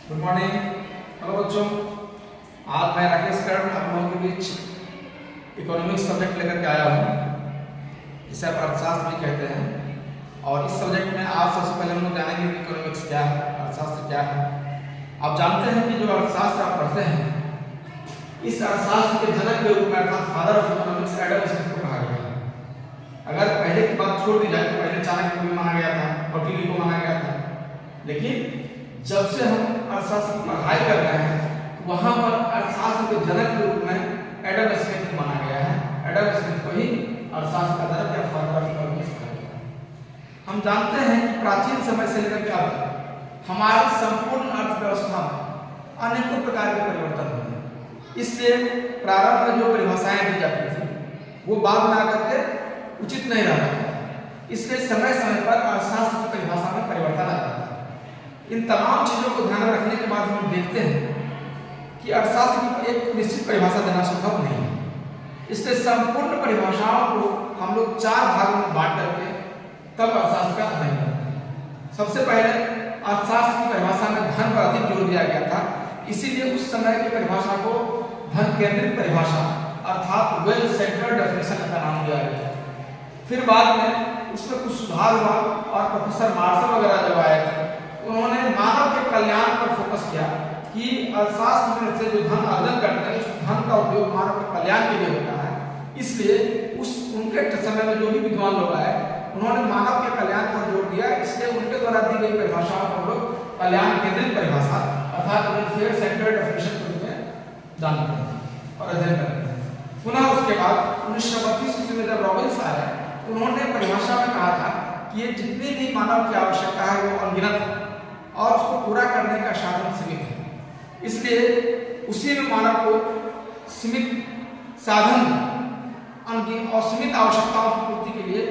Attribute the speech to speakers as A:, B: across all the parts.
A: Good morning. Hello बच्चों, आज मैं राकेश करण आप लोगों के बीच इकोनॉमिक्स सब्जेक्ट लेकर के आया हूँ, जिसे आप अर्थशास्त्र भी कहते हैं। और इस सब्जेक्ट में आज सबसे पहले हम लोग जानेंगे कि इकोनॉमिक्स क्या है, अर्थशास्त्र क्या है। आप जानते हैं कि जो अर्थशास्त्र आप पढ़ते हैं, इस अर्थशास्त्र के जनक के रूप में अर्थात father of economics Adam Smith को कहा गया है। अगर पहले की बात छोड़ दी जाए तो पहले चाणक्य को भी माना गया था और टीवी को माना गया था, लेकिन जब से हम अर्थशास्त्र की पढ़ाई कर रहे हैं वहां पर अर्थशास्त्र के जनक के रूप में एडम स्मिथ को माना गया है। एडम स्मिथ को ही अर्थशास्त्र का जनक या फादर ऑफ इकोनॉमिक्स कहा गया है। हम जानते हैं कि प्राचीन समय से लेकर के अब तक हमारी संपूर्ण अर्थव्यवस्था में अनेकों प्रकार के परिवर्तन हुए हैं। इसलिए प्रारंभ में जो परिभाषाएं दी जाती थी वो बाद में आकर के उचित नहीं रहा था। इसलिए समय समय पर अर्थशास्त्र की परिभाषा में परिवर्तन आता है। इन तमाम चीजों को ध्यान में रखने के बाद हम देखते हैं कि अर्थशास्त्र की एक निश्चित परिभाषा देना संभव नहीं है। इसलिए संपूर्ण परिभाषाओं को हम लोग चार भागों में बांट करके तब अर्थशास्त्र का अध्ययन करते हैं। सबसे पहले अर्थशास्त्र की परिभाषा में धन पर अधिक जोर दिया गया था, इसीलिए उस समय की परिभाषा को धन केंद्रित परिभाषा अर्थात वेल सेंटर्ड डेफिनेशन का नाम दिया गया। फिर बाद में उसमें कुछ सुधार हुआ और प्रोफेसर मार्शल वगैरह जब आए थे उन्होंने मानव के कल्याण पर फोकस किया कि अर्थशास्त्र में से जो धन अर्जन करते हैं उस धन का उपयोग मानव के कल्याण के लिए होता है। इसलिए उनके समय में जो भी विद्वान लोग आए उन्होंने मानव के कल्याण पर जोर दिया। इसलिए उनके द्वारा दी गई परिभाषाओं को लोग कल्याण केंद्रित परिभाषा अर्थात वेलफेयर सेंटर्ड डेफिनेशन के रूप में जानते हैं और अध्ययन करते हैं। पुनः उसके बाद 1932 ईस्वी में जब रॉबिन्स आए उन्होंने परिभाषा में कहा था कि ये जितनी भी मानव की आवश्यकता है वो अनगिनत है और उसको पूरा करने का साधन सीमित है। इसलिए उसी में मानव को सीमित साधन और सीमित आवश्यकताओं की पूर्ति के लिए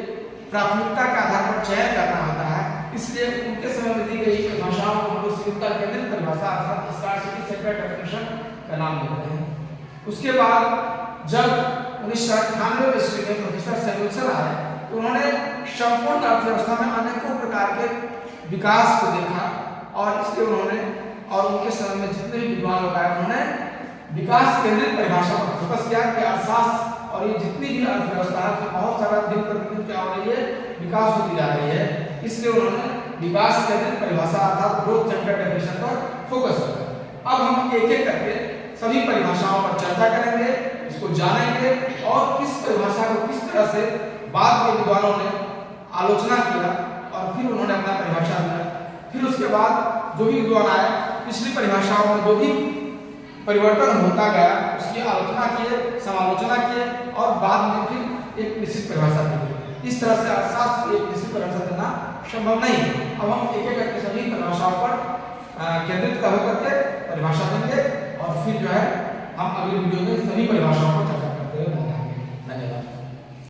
A: प्राथमिकता के आधार पर चयन करना होता है। इसलिए उनके समय में दी गई परिभाषाओं को हम लोग सीमितता केंद्रित परिभाषा अर्थात स्कार्सिटी सेंटर्ड डेफिनेशन का नाम देते हैं। उसके बाद जब 1998 ईस्वी में प्रोफेसर सैमुअल्सन आए तो उन्होंने संपूर्ण अर्थव्यवस्था में अनेकों प्रकार के विकास को देखा और इसलिए उन्होंने और उनके समय में जितने भी विद्वान लोग आए उन्होंने विकास केंद्रित परिभाषा पर फोकस किया कि अर्थशास्त्र और ये जितनी भी अर्थव्यवस्था है तो बहुत सारा दिन प्रतिदिन क्या हो रही है, विकास होती जा रही है। इसलिए उन्होंने विकास केंद्रित परिभाषा अर्थात ग्रोथ सेंटर्ड डेफिनेशन पर फोकस किया। अब हम एक एक करके सभी परिभाषाओं पर चर्चा करेंगे, इसको जानेंगे और किस परिभाषा को किस तरह से बाद के विद्वानों ने आलोचना किया और फिर उन्होंने अपना परिभाषा दिया। फिर उसके बाद जो भी विद्वान आए पिछली परिभाषाओं में जो भी परिवर्तन होता गया उसकी आलोचना किए, समालोचना किए और बाद में फिर एक निश्चित परिभाषा दी। इस तरह से अर्थशास्त्र एक निश्चित परिभाषा देना संभव नहीं है। अब हम एक एक करके सभी परिभाषाओं पर केंद्रित होकर के परिभाषा देंगे और फिर जो है हम अगली वीडियो में सभी परिभाषाओं पर चर्चा करते हुए रहेंगे। धन्यवाद।